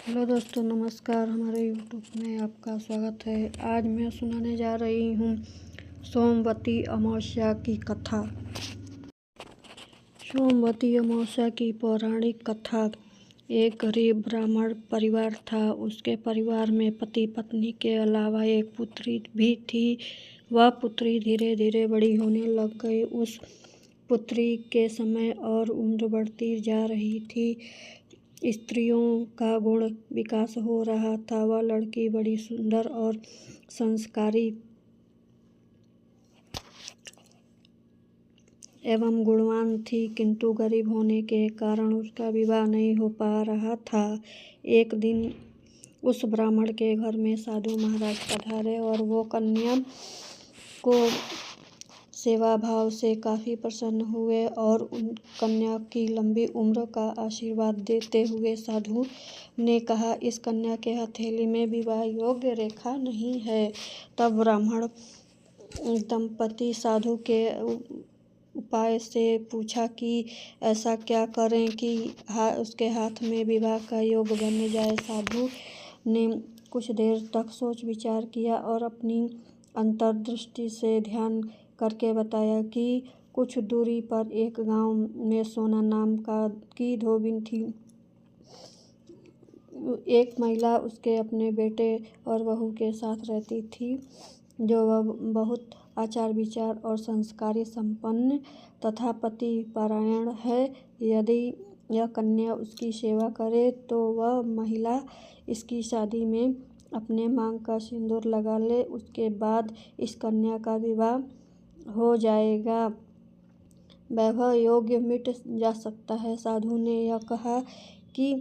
Hello दोस्तों, नमस्कार। हमारे यूट्यूब में आपका स्वागत है। आज मैं सुनाने जा रही हूँ सोमवती अमावस्या की कथा। सोमवती अमावस्या की पौराणिक कथा। एक गरीब ब्राह्मण परिवार था। उसके परिवार में पति पत्नी के अलावा एक पुत्री भी थी। वह पुत्री धीरे धीरे बड़ी होने लग गई। उस पुत्री के समय और उम्र बढ़ती जा रही थी। स्त्रियों का गुण विकास हो रहा था। वह लड़की बड़ी सुंदर और संस्कारी एवं गुणवान थी, किंतु गरीब होने के कारण उसका विवाह नहीं हो पा रहा था। एक दिन उस ब्राह्मण के घर में साधु महाराज पधारे और वो कन्या को सेवा भाव से काफ़ी प्रसन्न हुए और उन कन्या की लंबी उम्र का आशीर्वाद देते हुए साधु ने कहा, इस कन्या के हथेली में विवाह योग्य रेखा नहीं है। तब ब्राह्मण दंपति साधु के उपाय से पूछा कि ऐसा क्या करें कि उसके हाथ में विवाह का योग बन जाए। साधु ने कुछ देर तक सोच विचार किया और अपनी अंतर्दृष्टि से ध्यान करके बताया कि कुछ दूरी पर एक गांव में सोना नाम की धोबिन थी। एक महिला उसके अपने बेटे और बहू के साथ रहती थी, जो वह बहुत आचार विचार और संस्कारी संपन्न तथा पति परायण है। यदि यह कन्या उसकी सेवा करे तो वह महिला इसकी शादी में अपने मांग का सिंदूर लगा ले। उसके बाद इस कन्या का विवाह हो जाएगा, वैवाह योग्य मिट जा सकता है। साधु ने यह कहा कि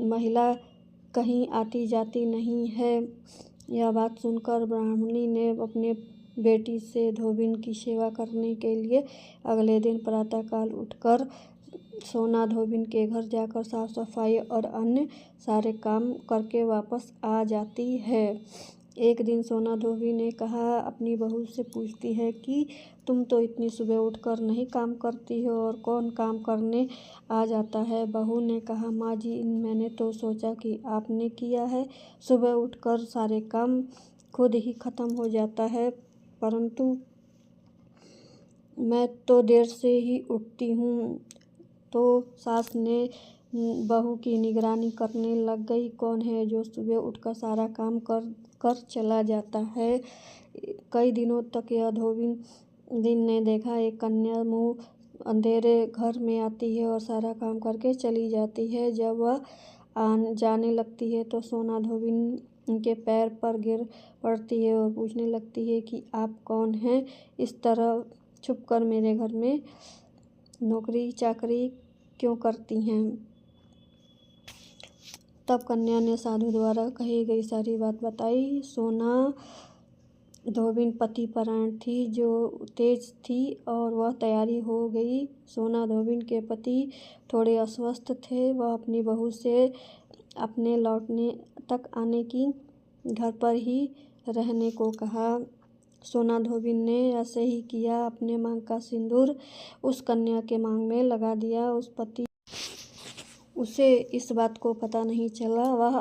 महिला कहीं आती जाती नहीं है। यह बात सुनकर ब्राह्मणी ने अपने बेटी से धोबिन की सेवा करने के लिए अगले दिन प्रातःकाल उठकर सोना धोबिन के घर जाकर साफ सफाई और अन्य सारे काम करके वापस आ जाती है। एक दिन सोना धोबी ने कहा, अपनी बहू से पूछती है कि तुम तो इतनी सुबह उठकर नहीं काम करती हो और कौन काम करने आ जाता है। बहू ने कहा, माँ जी, मैंने तो सोचा कि आपने किया है। सुबह उठकर सारे काम खुद ही खत्म हो जाता है, परंतु मैं तो देर से ही उठती हूँ। तो सास ने बहू की निगरानी करने लग गई। कौन है जो सुबह उठकर सारा काम कर चला जाता है। कई दिनों तक यह धोबिन दिन ने देखा, एक कन्या मुँह अंधेरे घर में आती है और सारा काम करके चली जाती है। जब वह जाने लगती है तो सोना धोबिन उनके पैर पर गिर पड़ती है और पूछने लगती है कि आप कौन हैं, इस तरह छुपकर मेरे घर में नौकरी चाकरी क्यों करती हैं। तब कन्या ने साधु द्वारा कही गई सारी बात बताई। सोना धोबिन पति परायण थी, जो तेज थी और वह तैयारी हो गई। सोना धोबिन के पति थोड़े अस्वस्थ थे। वह अपनी बहू से अपने लौटने तक आने की घर पर ही रहने को कहा। सोना धोबिन ने ऐसे ही किया। अपने मांग का सिंदूर उस कन्या के मांग में लगा दिया। उसे इस बात को पता नहीं चला। वह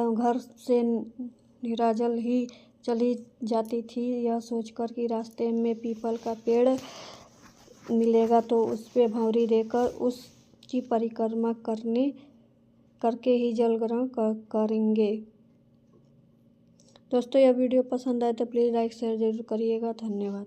घर से निराजल ही चली जाती थी, यह सोचकर कि रास्ते में पीपल का पेड़ मिलेगा तो उस पे भंवरी देकर उसकी परिक्रमा करके ही जल ग्रहण करेंगे। दोस्तों, यह वीडियो पसंद आए तो प्लीज़ लाइक शेयर जरूर करिएगा। धन्यवाद।